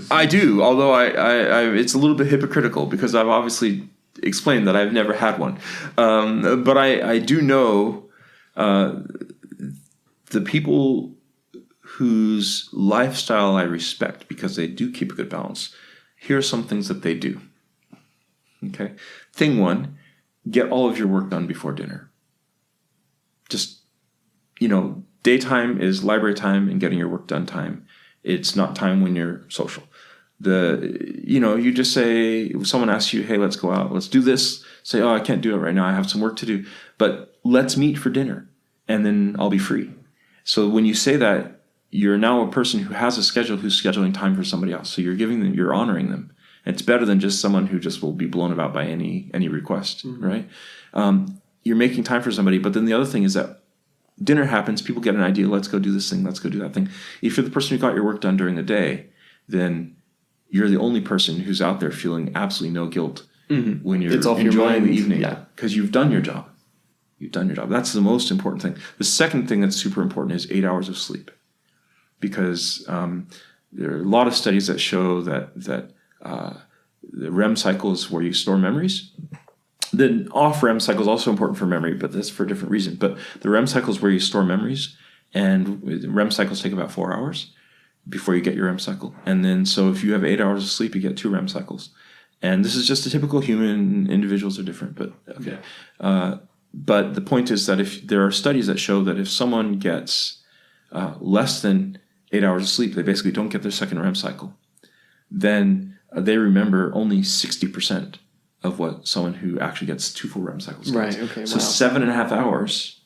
I do, although I it's a little bit hypocritical because I've obviously explained that I've never had one. But I do know the people whose lifestyle I respect because they do keep a good balance. Here are some things that they do. Okay. Thing one, get all of your work done before dinner. Just, daytime is library time and getting your work done time. It's not time when you're social. You just say, someone asks you, hey, let's go out, let's do this. Say, oh, I can't do it right now, I have some work to do, but let's meet for dinner and then I'll be free. So when you say that, you're now a person who has a schedule, who's scheduling time for somebody else. So you're honoring them. It's better than just someone who just will be blown about by any request, right? You're making time for somebody. But then the other thing is that dinner happens, people get an idea, let's go do this thing, let's go do that thing. If you're the person who got your work done during the day, then you're the only person who's out there feeling absolutely no guilt when you're enjoying the evening, because you've done your job. You've done your job. That's the most important thing. The second thing that's super important is 8 hours of sleep, because there are a lot of studies that show that the REM cycle is where you store memories. The off-REM cycle is also important for memory, but that's for a different reason. But the REM cycle is where you store memories, and REM cycles take about 4 hours before you get your REM cycle. And then, so if you have 8 hours of sleep, you get 2 REM cycles. And this is just a typical human. Individuals are different, but okay. But the point is that if there are studies that show that if someone gets less than 8 hours of sleep, they basically don't get their second REM cycle, then they remember only 60% of what someone who actually gets 2 full REM cycles gets. Right, okay, So 7.5 hours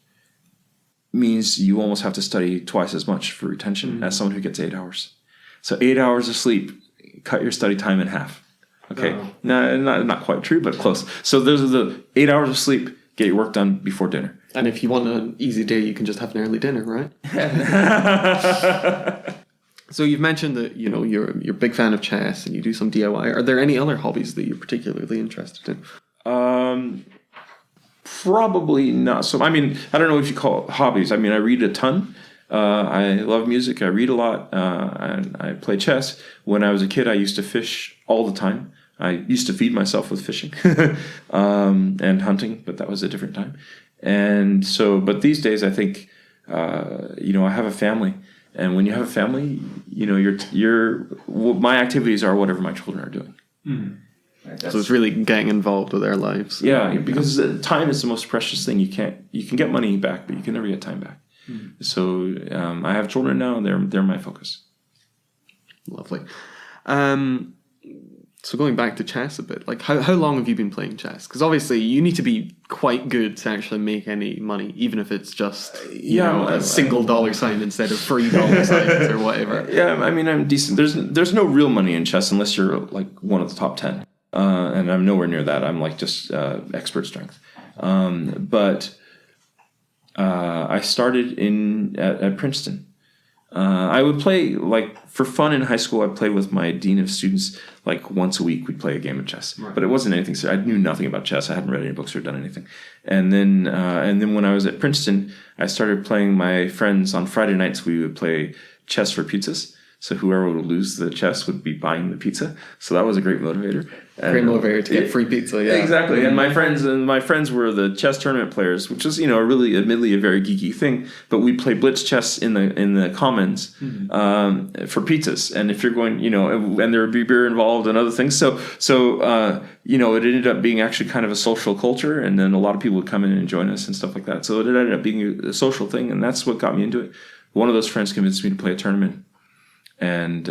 means you almost have to study twice as much for retention as someone who gets 8 hours. So 8 hours of sleep, cut your study time in half. Okay, no, not quite true, but close. So those are the 8 hours of sleep, get your work done before dinner. And if you want an easy day, you can just have an early dinner, right? So you've mentioned that, you're a big fan of chess and you do some DIY. Are there any other hobbies that you're particularly interested in? Probably not. So, I don't know if you call it hobbies. I read a ton. I love music. I read a lot. And I play chess. When I was a kid, I used to fish all the time. I used to feed myself with fishing and hunting, but that was a different time. And so, but these days, I think, I have a family. And when you have a family, my activities are whatever my children are doing. Mm-hmm. So it's really getting involved with their lives. Yeah, because time is the most precious thing. You can get money back, but you can never get time back. Mm-hmm. So I have children now, and they're my focus. Lovely. So going back to chess a bit, like how long have you been playing chess? Because obviously you need to be quite good to actually make any money, even if it's just a single dollar sign instead of $3 signs or whatever. Yeah, I'm decent. There's no real money in chess unless you're like one of the top 10, and I'm nowhere near that. I'm like just expert strength. But I started at Princeton. I would play, like, for fun in high school. I played with my dean of students, like, once a week. We'd play a game of chess. Right. But it wasn't anything serious. I knew nothing about chess. I hadn't read any books or done anything. And then when I was at Princeton, I started playing my friends on Friday nights. We would play chess for pizzas. So whoever would lose the chess would be buying the pizza. So that was a great motivator. Great motivator to get free pizza, yeah. Exactly. And my friends were the chess tournament players, which is, really admittedly a very geeky thing. But we play blitz chess in the commons for pizzas. And if you're going, and there would be beer involved and other things. So it ended up being actually kind of a social culture. And then a lot of people would come in and join us and stuff like that. So it ended up being a social thing. And that's what got me into it. One of those friends convinced me to play a tournament. And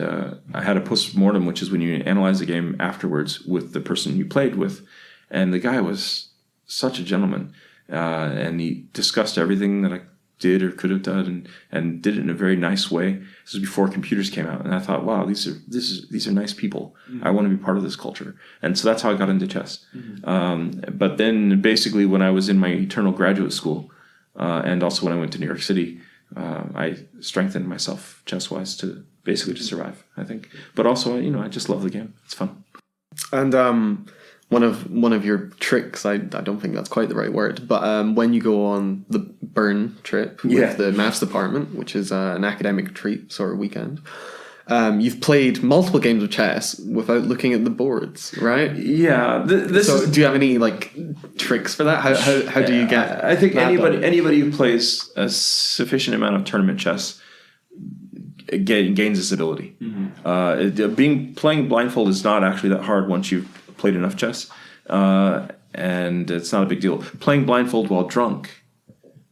I had a post-mortem, which is when you analyze the game afterwards with the person you played with. And the guy was such a gentleman. And he discussed everything that I did or could have done and did it in a very nice way. This was before computers came out. And I thought, wow, these are nice people. Mm-hmm. I want to be part of this culture. And so that's how I got into chess. Mm-hmm. But then basically when I was in my eternal graduate school, and also when I went to New York City, I strengthened myself chess-wise to survive, I think. But also, I just love the game. It's fun. And one of your tricks, I don't think that's quite the right word, but when you go on the Bern trip with the maths department, which is an academic treat sort of weekend, you've played multiple games of chess without looking at the boards, right? Yeah. So do you have any tricks for that? How do you get? I think anybody who plays a sufficient amount of tournament chess gains this ability. Mm-hmm. Playing blindfold is not actually that hard once you've played enough chess, and it's not a big deal. Playing blindfold while drunk,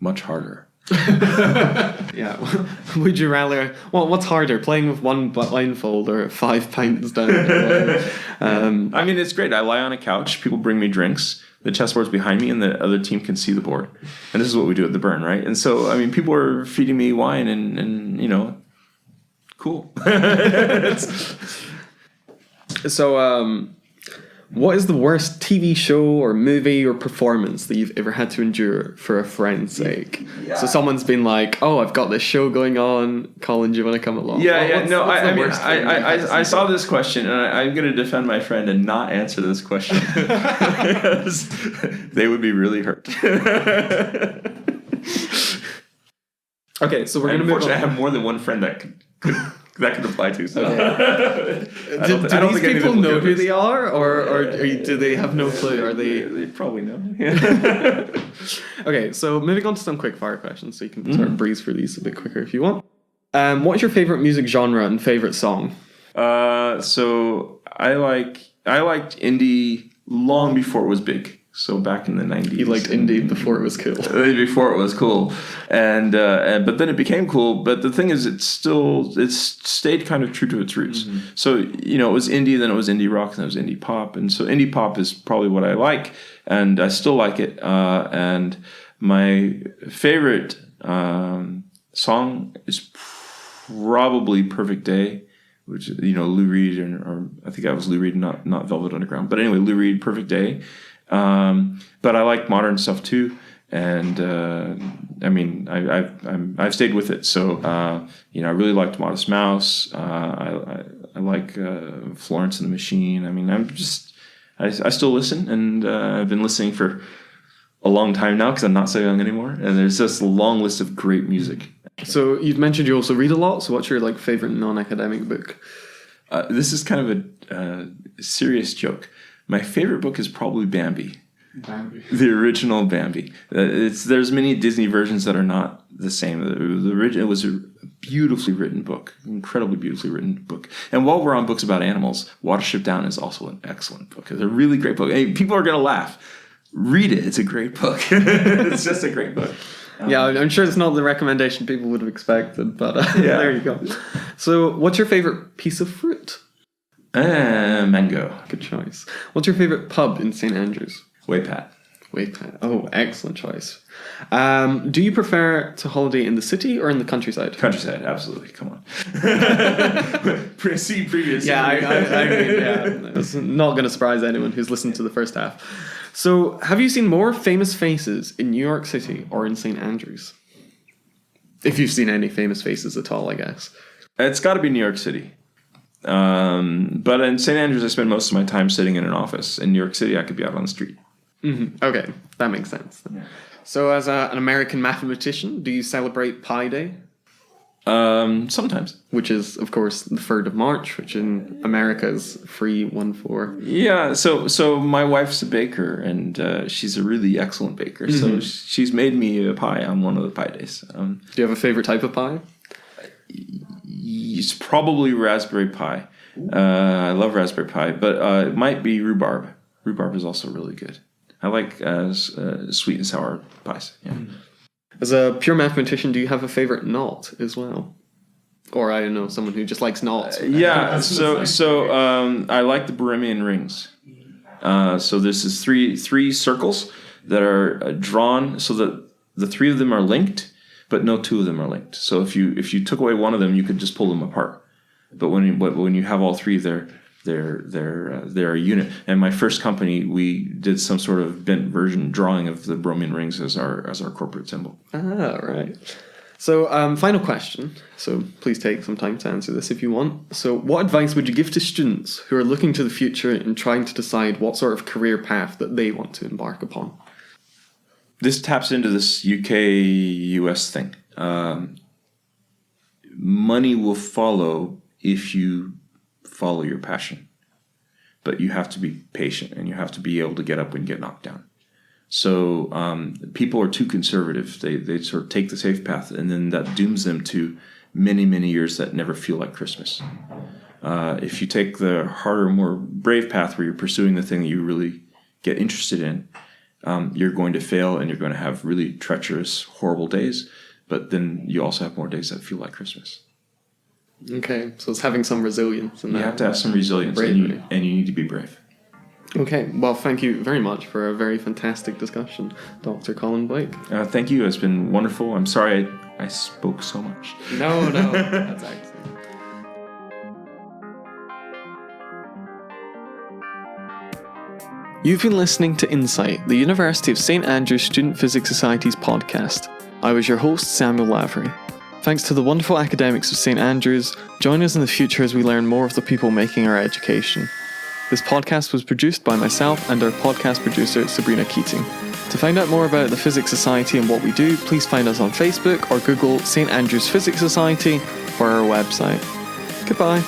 much harder. Yeah. Would you rather? Well, what's harder, playing with one blindfold or 5 pints down? I mean, it's great. I lie on a couch. People bring me drinks. The chessboard's behind me, and the other team can see the board. And this is what we do at the Burn, right? And so, I mean, people are feeding me wine, and you know, cool. So, what is the worst TV show or movie or performance that you've ever had to endure for a friend's sake? Yeah. So someone's been like, "Oh, I've got this show going on. Colin, do you want to come along?" Yeah. I saw this question, and I'm going to defend my friend and not answer this question because they would be really hurt. Okay, so we're going to move on. I have more than one friend that could apply to. So. Okay. Do these people know who they are, or do they have no clue? Are they? They probably know. Okay, so moving on to some quick fire questions, so you can sort of breeze through these a bit quicker if you want. What's your favorite music genre and favorite song? So I liked indie long before it was big. So back in the 90s. You liked indie before it was cool. Before it was cool. And but then it became cool. But the thing is, it's stayed kind of true to its roots. Mm-hmm. So, you know, it was indie, then it was indie rock, then it was indie pop. And so indie pop is probably what I like. And I still like it. And my favorite song is probably Perfect Day, which, you know, Lou Reed, or I think that was Lou Reed, not Velvet Underground. But anyway, Lou Reed, Perfect Day. But I like modern stuff too, and I mean, I've stayed with it. So you know, I really liked Modest Mouse. I like Florence and the Machine. I mean, I still listen, and I've been listening for a long time now because I'm not so young anymore. And there's just a long list of great music. So you've mentioned you also read a lot. So what's your favorite non-academic book? This is kind of a serious joke. My favorite book is probably Bambi. The original Bambi. There's many Disney versions that are not the same. It was a beautifully written book, incredibly beautifully written book. And while we're on books about animals, Watership Down is also an excellent book. It's a really great book. Hey, people are going to laugh. Read it. It's a great book. It's just a great book. Yeah, I'm sure it's not the recommendation people would have expected, but there you go. So what's your favorite piece of fruit? Mango. Good choice. What's your favorite pub in St. Andrews? Waypat. Oh, excellent choice. Do you prefer to holiday in the city or in the countryside? Countryside, absolutely. Come on. See previous. Yeah, I mean, it's not going to surprise anyone who's listened to the first half. So, have you seen more famous faces in New York City or in St. Andrews? If you've seen any famous faces at all, I guess. It's got to be New York City. But in St. Andrews, I spend most of my time sitting in an office. In New York City, I could be out on the street. Mm-hmm. Okay, that makes sense. Yeah. So as an American mathematician, do you celebrate Pi Day? Sometimes. Which is, of course, the 3rd of March, which in America is 3/14. Yeah, so my wife's a baker, and she's a really excellent baker. Mm-hmm. So she's made me a pie on one of the Pi Days. Do you have a favorite type of pie? It's probably raspberry pie. I love raspberry pie, but it might be rhubarb. Rhubarb is also really good. I like sweet and sour pies. Yeah. As a pure mathematician, do you have a favorite knot as well? Or I don't know, someone who just likes knots. Yeah. So I like the Borromean rings. So this is three circles that are drawn so that the 3 of them are linked, but no 2 of them are linked. So if you took away one of them, you could just pull them apart. But when you have all 3, they're a unit. And my first company, we did some sort of bent version drawing of the Borromean rings as our corporate symbol. Ah, right. So, final question. So please take some time to answer this if you want. So what advice would you give to students who are looking to the future and trying to decide what sort of career path that they want to embark upon? This taps into this UK-US thing. Money will follow if you follow your passion. But you have to be patient, and you have to be able to get up when you get knocked down. So people are too conservative. They sort of take the safe path, and then that dooms them to many, many years that never feel like Christmas. If you take the harder, more brave path where you're pursuing the thing that you really get interested in, you're going to fail, and you're going to have really treacherous, horrible days. but then you also have more days that feel like Christmas. Okay, so it's having some resilience. You have to have some resilience, and you need to be brave. Okay, well, thank you very much for a very fantastic discussion, Dr. Collin Bleak. Thank you. It's been wonderful. I'm sorry I spoke so much. No, that's excellent. You've been listening to Insight, the University of St Andrews Student Physics Society's podcast. I was your host, Samuel Lavery. Thanks to the wonderful academics of St Andrews. Join us in the future as we learn more of the people making our education. This podcast was produced by myself and our podcast producer, Sabrina Keating. To find out more about the Physics Society and what we do, please find us on Facebook or Google St Andrews Physics Society or our website. Goodbye.